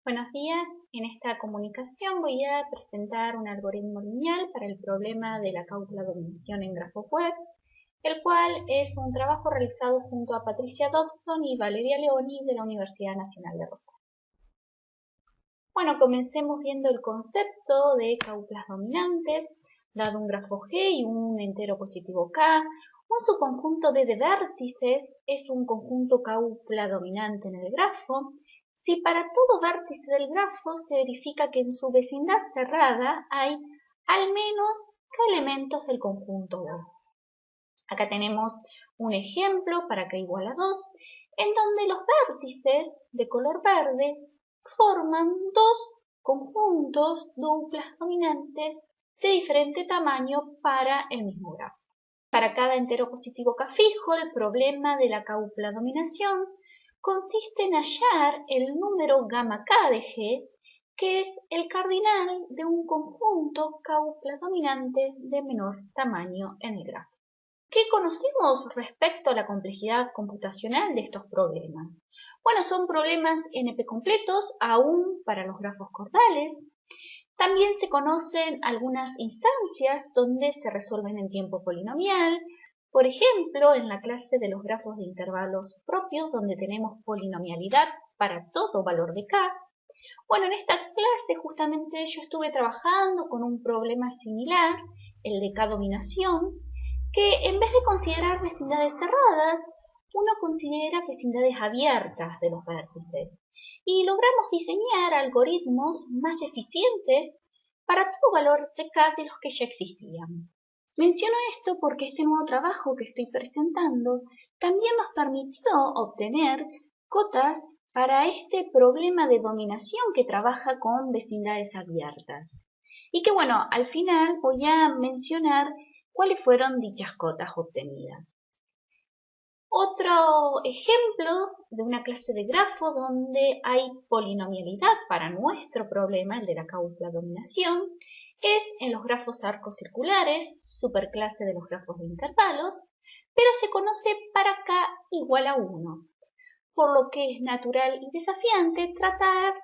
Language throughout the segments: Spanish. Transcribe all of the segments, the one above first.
Buenos días, en esta comunicación voy a presentar un algoritmo lineal para el problema de la causa-dominación en grafos web, el cual es un trabajo realizado junto a Patricia Dobson y Valeria Leoni de la Universidad Nacional de Rosario. Bueno, comencemos viendo el concepto de cauplas dominantes. Dado un grafo G y un entero positivo K, un subconjunto D de vértices es un conjunto caupla dominante en el grafo si para todo vértice del grafo se verifica que en su vecindad cerrada hay al menos K elementos del conjunto D. Acá tenemos un ejemplo para K igual a 2, en donde los vértices de color verde forman dos conjuntos duplas dominantes de diferente tamaño para el mismo grafo. Para cada entero positivo K fijo, el problema de la caupla dominación consiste en hallar el número gamma K de G, que es el cardinal de un conjunto caupla dominante de menor tamaño en el grafo. ¿Qué conocemos respecto a la complejidad computacional de estos problemas? Bueno, son problemas NP completos, aún para los grafos cordales. También se conocen algunas instancias donde se resuelven en tiempo polinomial. Por ejemplo, en la clase de los grafos de intervalos propios, donde tenemos polinomialidad para todo valor de K. Bueno, en esta clase justamente yo estuve trabajando con un problema similar, el de K-dominación, que en vez de considerar vecindades cerradas, uno considera vecindades abiertas de los vértices. Y logramos diseñar algoritmos más eficientes para todo valor de K de los que ya existían. Menciono esto porque este nuevo trabajo que estoy presentando también nos permitió obtener cotas para este problema de dominación que trabaja con vecindades abiertas. Y que bueno, al final voy a mencionar cuáles fueron dichas cotas obtenidas. Otro ejemplo de una clase de grafo donde hay polinomialidad para nuestro problema, el de la caupla dominación, es en los grafos arcos circulares, superclase de los grafos de intervalos, pero se conoce para K igual a 1, por lo que es natural y desafiante tratar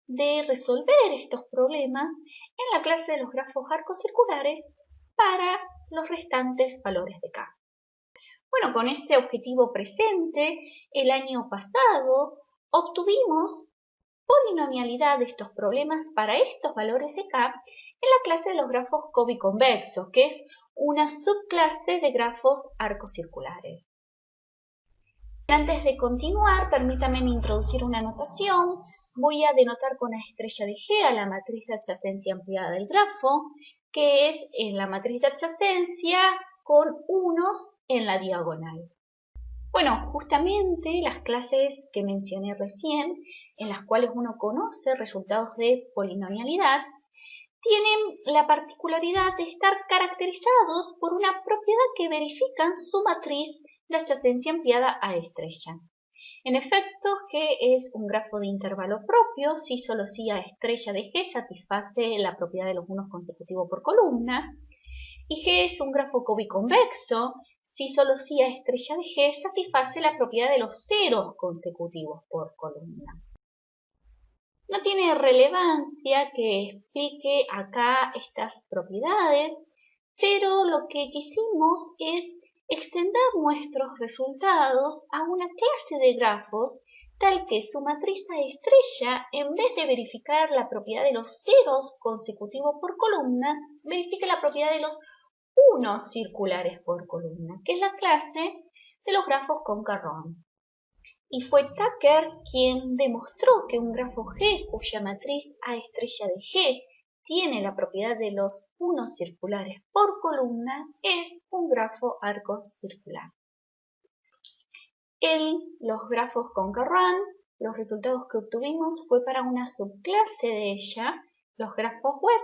de resolver estos problemas en la clase de los grafos arcos circulares para los restantes valores de K. Bueno, con este objetivo presente, el año pasado obtuvimos polinomialidad de estos problemas para estos valores de K en la clase de los grafos cobiconvexos, que es una subclase de grafos arcocirculares. Antes de continuar, permítanme introducir una notación. Voy a denotar con la estrella de G a la matriz de adyacencia ampliada del grafo, que es en la matriz de adyacencia con unos en la diagonal. Bueno, justamente las clases que mencioné recién, en las cuales uno conoce resultados de polinomialidad, tienen la particularidad de estar caracterizados por una propiedad que verifican su matriz de adyacencia ampliada a estrella. En efecto, G es un grafo de intervalo propio si solo si a estrella de G satisface la propiedad de los unos consecutivos por columna, y G es un grafo cobiconvexo si solo si a estrella de G satisface la propiedad de los ceros consecutivos por columna. No tiene relevancia que explique acá estas propiedades, pero lo que quisimos es extender nuestros resultados a una clase de grafos tal que su matriz a estrella, en vez de verificar la propiedad de los ceros consecutivos por columna, verifique la propiedad de los unos circulares por columna, que es la clase de los grafos con Carrón. Y fue Tucker quien demostró que un grafo G cuya matriz A estrella de G tiene la propiedad de los unos circulares por columna es un grafo arco circular. En los grafos con Carrón, los resultados que obtuvimos fue para una subclase de ella, los grafos web,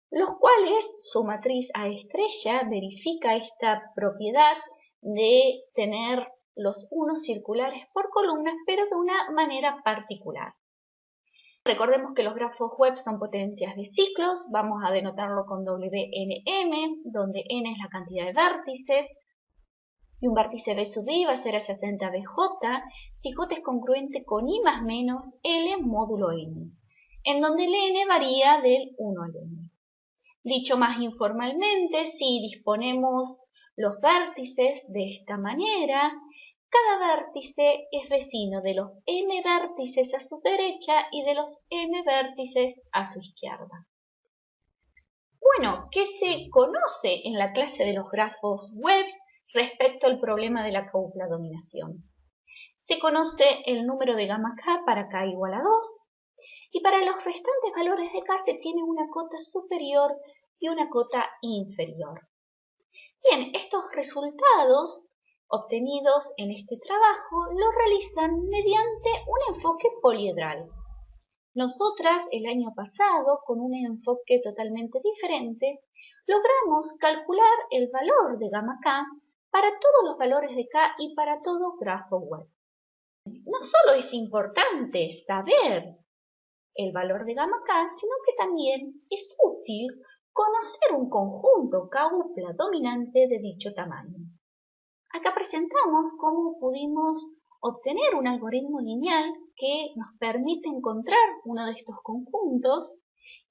los cuales su matriz A estrella verifica esta propiedad de tener los unos circulares por columnas, pero de una manera particular. Recordemos que los grafos web son potencias de ciclos, vamos a denotarlo con WNM, donde n es la cantidad de vértices. Y un vértice B sub I va a ser adyacente a BJ si J es congruente con I más menos L módulo N, en donde el N varía del 1 al N. Dicho más informalmente, si disponemos los vértices de esta manera, cada vértice es vecino de los M vértices a su derecha y de los M vértices a su izquierda. Bueno, ¿qué se conoce en la clase de los grafos web respecto al problema de la cupla dominación? Se conoce el número de gamma k para k igual a 2 y para los restantes valores de k se tiene una cota superior y una cota inferior. Bien, estos resultados obtenidos en este trabajo lo realizan mediante un enfoque poliedral. Nosotras el año pasado, con un enfoque totalmente diferente, logramos calcular el valor de gamma k para todos los valores de k y para todo grafo web. No solo es importante saber el valor de gamma k, sino que también es útil conocer un conjunto k-upla dominante de dicho tamaño. Acá presentamos cómo pudimos obtener un algoritmo lineal que nos permite encontrar uno de estos conjuntos,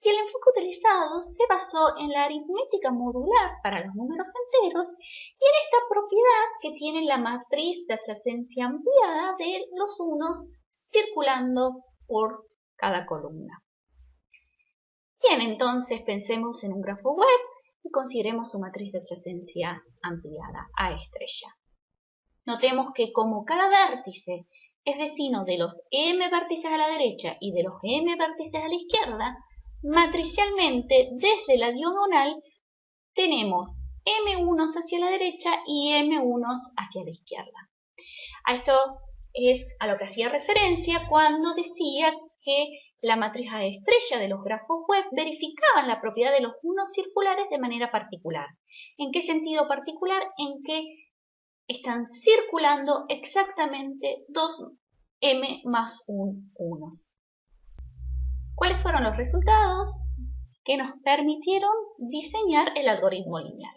y el enfoque utilizado se basó en la aritmética modular para los números enteros y en esta propiedad que tiene la matriz de adyacencia ampliada de los unos circulando por cada columna. Bien, entonces pensemos en un grafo web y consideremos su matriz de adyacencia ampliada A estrella. Notemos que como cada vértice es vecino de los M vértices a la derecha y de los M vértices a la izquierda, matricialmente desde la diagonal tenemos M1 hacia la derecha y M1 hacia la izquierda. A esto es a lo que hacía referencia cuando decía que la matriz A estrella de los grafos web verificaban la propiedad de los unos circulares de manera particular. ¿En qué sentido particular? En que están circulando exactamente dos M más 1 unos. ¿Cuáles fueron los resultados que nos permitieron diseñar el algoritmo lineal?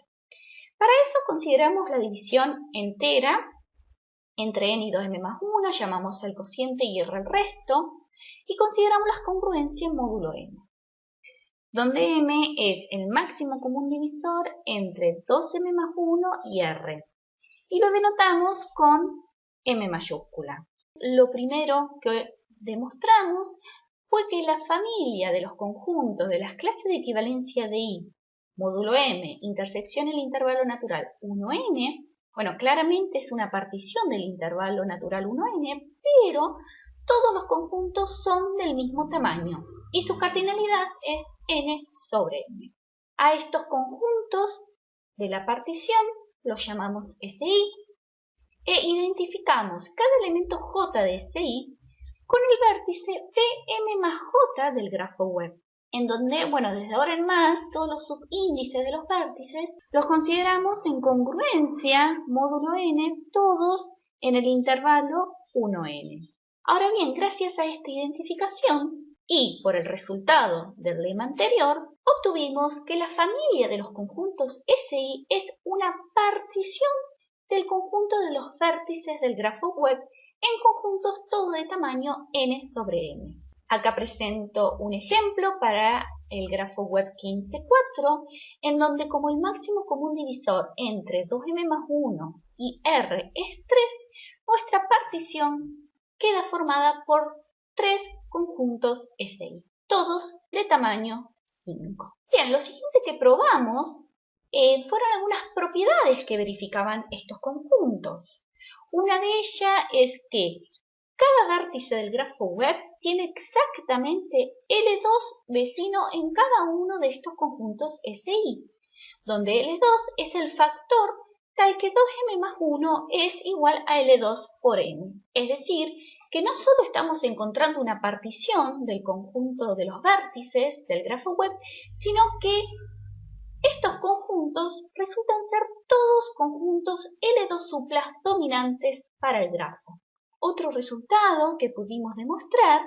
Para eso consideramos la división entera entre n y 2m más 1, llamamos el cociente y r el resto, y consideramos las congruencias módulo n, donde m es el máximo común divisor entre 2m más 1 y r, y lo denotamos con m mayúscula. Lo primero que demostramos fue que la familia de los conjuntos de las clases de equivalencia de I, módulo m, intersección el intervalo natural 1n, bueno, claramente es una partición del intervalo natural 1n, pero todos los conjuntos son del mismo tamaño y su cardinalidad es n sobre m. A estos conjuntos de la partición los llamamos SI e identificamos cada elemento J de SI con el vértice PM más J del grafo web, en donde, bueno, desde ahora en más, todos los subíndices de los vértices los consideramos en congruencia módulo n, todos en el intervalo 1n. Ahora bien, gracias a esta identificación y por el resultado del lema anterior, obtuvimos que la familia de los conjuntos SI es una partición del conjunto de los vértices del grafo web en conjuntos todo de tamaño n sobre m. Acá presento un ejemplo para el grafo web 15.4, en donde como el máximo común divisor entre 2m más 1 y r es 3, nuestra partición queda formada por 3 conjuntos SI, todos de tamaño 5. Bien, lo siguiente que probamos fueron algunas propiedades que verificaban estos conjuntos. Una de ellas es que cada vértice del grafo web tiene exactamente L2 vecino en cada uno de estos conjuntos SI, donde L2 es el factor tal que 2m más 1 es igual a L2 por m. Es decir, que no solo estamos encontrando una partición del conjunto de los vértices del grafo web, sino que estos conjuntos resultan ser todos conjuntos L2 suplas dominantes para el grafo. Otro resultado que pudimos demostrar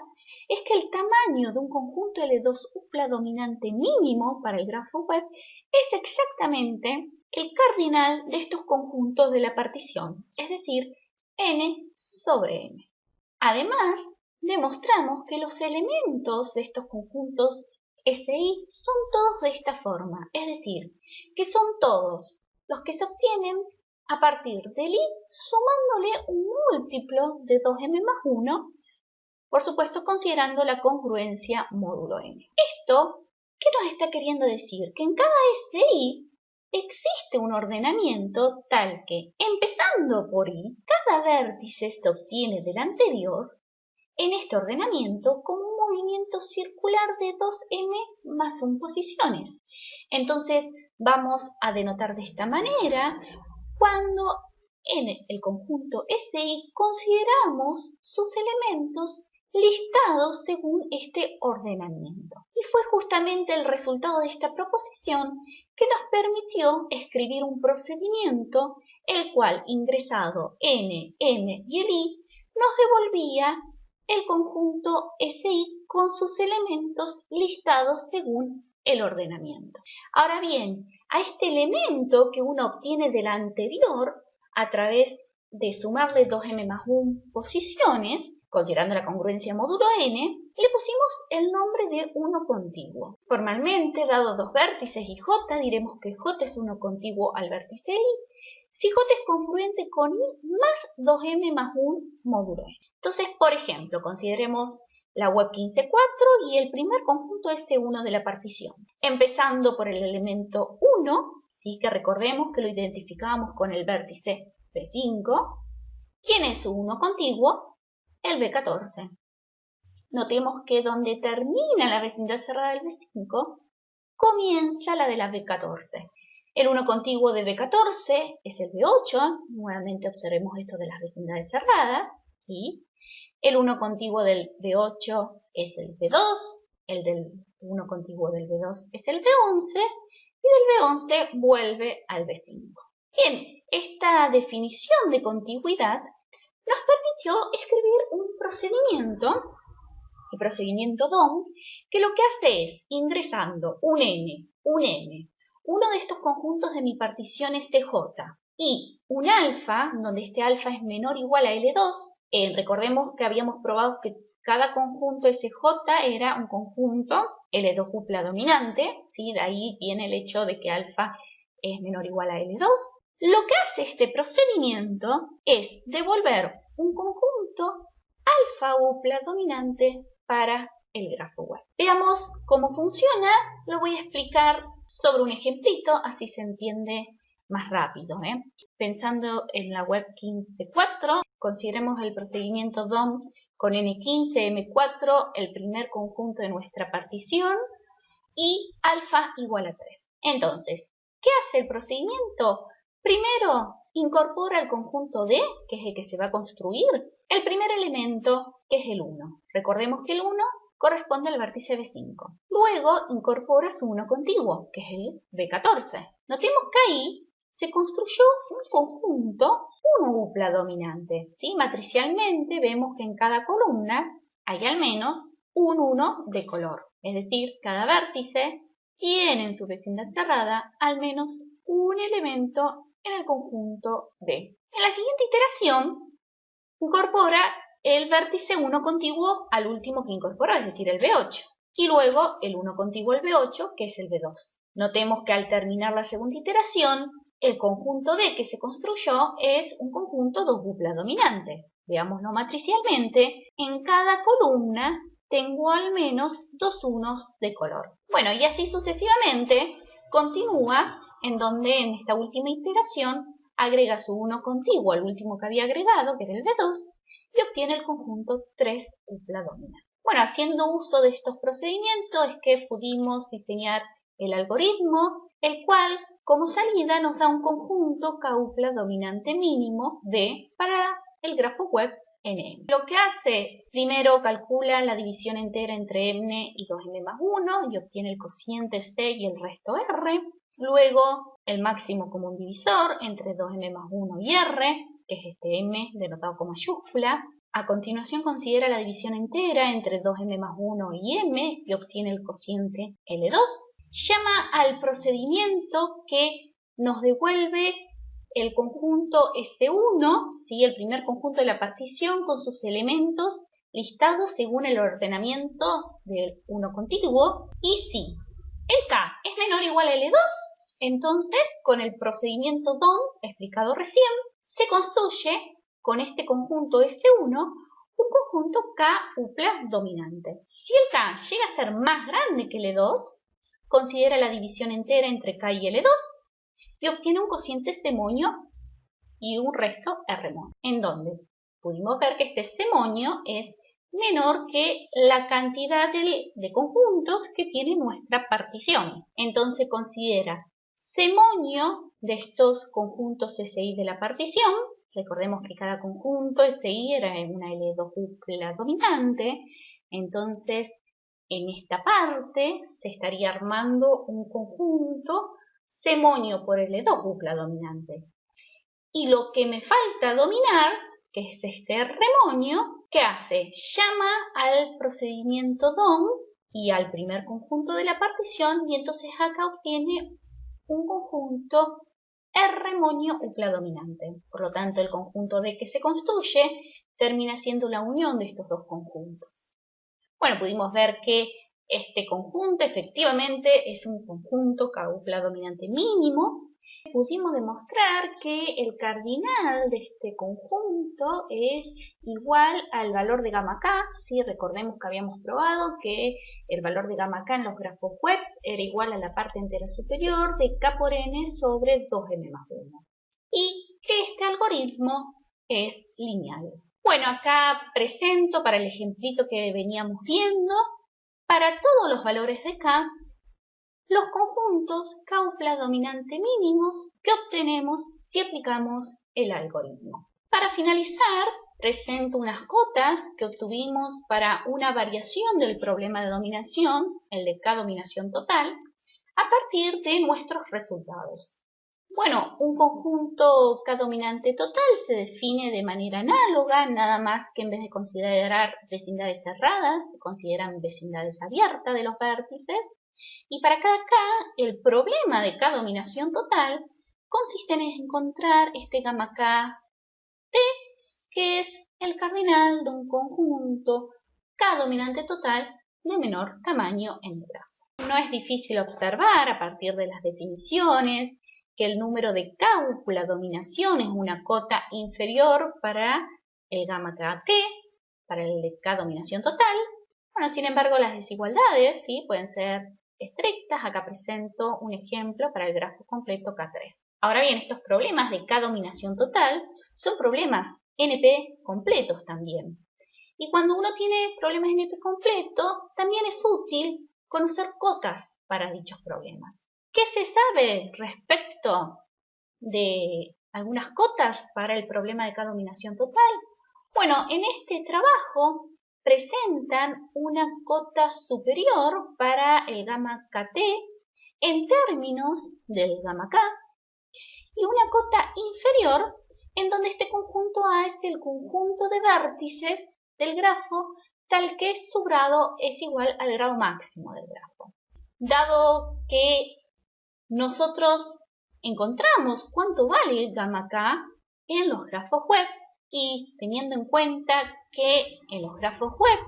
es que el tamaño de un conjunto L2 upla dominante mínimo para el grafo web es exactamente el cardinal de estos conjuntos de la partición, es decir, n sobre m. Además, demostramos que los elementos de estos conjuntos SI son todos de esta forma, es decir, que son todos los que se obtienen a partir del I sumándole un múltiplo de 2m más 1, por supuesto considerando la congruencia módulo n. Esto, ¿qué nos está queriendo decir? Que en cada SI existe un ordenamiento tal que, empezando por I, cada vértice se obtiene del anterior en este ordenamiento como un movimiento circular de 2m más 1 posiciones. Entonces vamos a denotar de esta manera cuando en el conjunto SI consideramos sus elementos listados según este ordenamiento. Y fue justamente el resultado de esta proposición que nos permitió escribir un procedimiento el cual, ingresado n, m y el i, nos devolvía el conjunto SI con sus elementos listados según el ordenamiento. Ahora bien, a este elemento que uno obtiene del anterior a través de sumarle 2m más 1 posiciones, considerando la congruencia módulo n, le pusimos el nombre de uno contiguo. Formalmente, dado dos vértices y j, diremos que j es uno contiguo al vértice i, si j es congruente con i más 2m más 1 módulo n. Entonces, por ejemplo, consideremos la web 15.4 y el primer conjunto S1 de la partición. Empezando por el elemento 1, ¿sí? Que recordemos que lo identificábamos con el vértice B5. ¿Quién es su 1 contiguo? El B14. Notemos que donde termina la vecindad cerrada del B5, comienza la de la B14. El 1 contiguo de B14 es el B8. Nuevamente observemos esto de las vecindades cerradas, ¿sí? El 1 contiguo del B8 es el B2, el del 1 contiguo del B2 es el B11 y del B11 vuelve al B5. Bien, esta definición de contiguidad nos permitió escribir un procedimiento, el procedimiento DOM, que lo que hace es, ingresando un n, un m, uno de estos conjuntos de mi partición SJ y un alfa, donde este alfa es menor o igual a L2, recordemos que habíamos probado que cada conjunto SJ era un conjunto L2 cupla dominante, ¿sí? De ahí viene el hecho de que alfa es menor o igual a L2. Lo que hace este procedimiento es devolver un conjunto alfa cupla dominante para el grafo web. Veamos cómo funciona, lo voy a explicar sobre un ejemplito, así se entiende más rápido. Pensando en la web 15.4, consideremos el procedimiento DOM con N15, M4, el primer conjunto de nuestra partición, y alfa igual a 3. Entonces, ¿qué hace el procedimiento? Primero, incorpora el conjunto D, que es el que se va a construir, el primer elemento, que es el 1. Recordemos que el 1 corresponde al vértice B5. Luego, incorpora su 1 contiguo, que es el B14. Notemos que ahí se construyó un conjunto 1 dupla dominante, ¿sí? Matricialmente vemos que en cada columna hay al menos un 1 de color. Es decir, cada vértice tiene en su vecindad cerrada al menos un elemento en el conjunto D. En la siguiente iteración, incorpora el vértice 1 contiguo al último que incorporó, es decir, el B8. Y luego el 1 contiguo al B8, que es el B2. Notemos que al terminar la segunda iteración, el conjunto D que se construyó es un conjunto 2 dupla dominante. Veámoslo matricialmente, en cada columna tengo al menos 2 unos de color. Bueno, y así sucesivamente continúa, en donde en esta última iteración agrega su 1 contiguo al último que había agregado, que era el B2, y obtiene el conjunto 3 dupla dominante. Bueno, haciendo uso de estos procedimientos es que pudimos diseñar el algoritmo, el cual como salida nos da un conjunto K-dupla dominante mínimo D para el grafo web NM. Lo que hace, primero calcula la división entera entre n y 2m más 1 y obtiene el cociente C y el resto R. Luego, el máximo común divisor entre 2m más 1 y R, que es este m denotado con mayúscula. A continuación considera la división entera entre 2m más 1 y m y obtiene el cociente L2. Llama al procedimiento que nos devuelve el conjunto S1, ¿sí? El primer conjunto de la partición con sus elementos listados según el ordenamiento del 1 contiguo. Y si el K es menor o igual a L2, entonces con el procedimiento DOM explicado recién, se construye con este conjunto S1 un conjunto K upla dominante. Si el K llega a ser más grande que L2, considera la división entera entre K y L2 y obtiene un cociente semonio y un resto R mon, en donde pudimos ver que este semonio es menor que la cantidad de conjuntos que tiene nuestra partición. Entonces considera semonio de estos conjuntos SI de la partición. Recordemos que cada conjunto SI era en una L2 upla dominante. Entonces, en esta parte se estaría armando un conjunto semonio por L2 upla dominante. Y lo que me falta dominar, que es este remonio, ¿qué hace? Llama al procedimiento DOM y al primer conjunto de la partición y entonces acá obtiene un conjunto R-monio upla dominante. Por lo tanto, el conjunto D que se construye termina siendo la unión de estos dos conjuntos. Bueno, pudimos ver que este conjunto efectivamente es un conjunto K upla dominante mínimo. Pudimos demostrar que el cardinal de este conjunto es igual al valor de gamma K. ¿Sí? Recordemos que habíamos probado que el valor de gamma K en los grafos web era igual a la parte entera superior de K por N sobre 2m más 1. Y que este algoritmo es lineal. Bueno, acá presento para el ejemplito que veníamos viendo, para todos los valores de K, los conjuntos K upla dominante mínimos que obtenemos si aplicamos el algoritmo. Para finalizar, presento unas cotas que obtuvimos para una variación del problema de dominación, el de K dominación total, a partir de nuestros resultados. Bueno, un conjunto K dominante total se define de manera análoga, nada más que en vez de considerar vecindades cerradas, se consideran vecindades abiertas de los vértices. Y para cada K, el problema de K dominación total consiste en encontrar este gamma K T, que es el cardinal de un conjunto K dominante total de menor tamaño en el grafo. No es difícil observar a partir de las definiciones que el número de K upla dominación es una cota inferior para el gamma KT, para el de K dominación total. Bueno, sin embargo, las desigualdades ¿sí? pueden ser estrictas. Acá presento un ejemplo para el grafo completo K3. Ahora bien, estos problemas de K dominación total son problemas NP completos también. Y cuando uno tiene problemas NP completos, también es útil conocer cotas para dichos problemas. ¿Qué se sabe respecto de algunas cotas para el problema de K dominación total? Bueno, en este trabajo presentan una cota superior para el gamma KT en términos del gamma K y una cota inferior en donde este conjunto A es el conjunto de vértices del grafo tal que su grado es igual al grado máximo del grafo. Dado que nosotros encontramos cuánto vale el gamma K en los grafos web y teniendo en cuenta que en los grafos web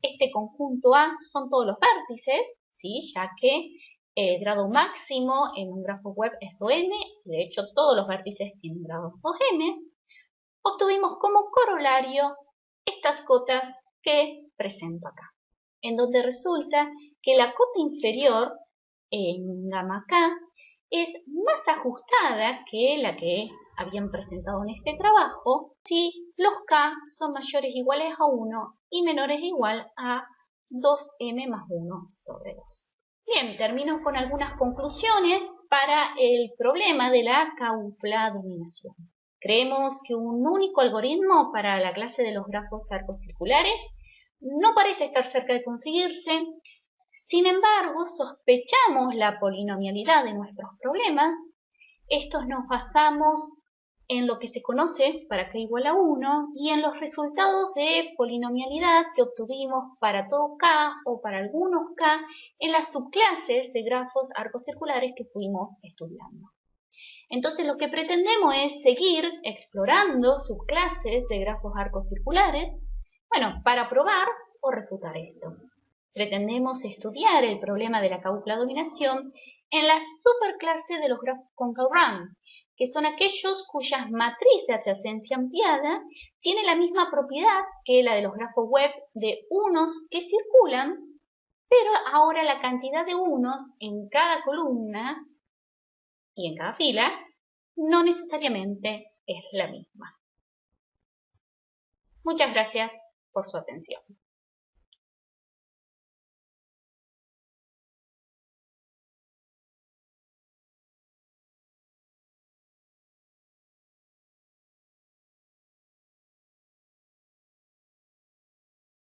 este conjunto A son todos los vértices, ¿sí? Ya que el grado máximo en un grafo web es 2m, de hecho todos los vértices tienen grado 2m, obtuvimos como corolario estas cotas que presento acá, en donde resulta que la cota inferior en gamma K es más ajustada que la que habían presentado en este trabajo si los K son mayores o iguales a 1 y menores o igual a 2m más 1 sobre 2. Bien, termino con algunas conclusiones para el problema de la K upla dominación. Creemos que un único algoritmo para la clase de los grafos arcocirculares no parece estar cerca de conseguirse. Sin embargo, sospechamos la polinomialidad de nuestros problemas. Estos nos basamos en lo que se conoce para k igual a 1 y en los resultados de polinomialidad que obtuvimos para todo k o para algunos k en las subclases de grafos arcocirculares que fuimos estudiando. Entonces lo que pretendemos es seguir explorando subclases de grafos arcocirculares, bueno, para probar o refutar esto. Pretendemos estudiar el problema de la k-upla dominación en la superclase de los grafos con k-rank, que son aquellos cuyas matriz de adyacencia ampliada tiene la misma propiedad que la de los grafos web de unos que circulan, pero ahora la cantidad de unos en cada columna y en cada fila no necesariamente es la misma. Muchas gracias por su atención.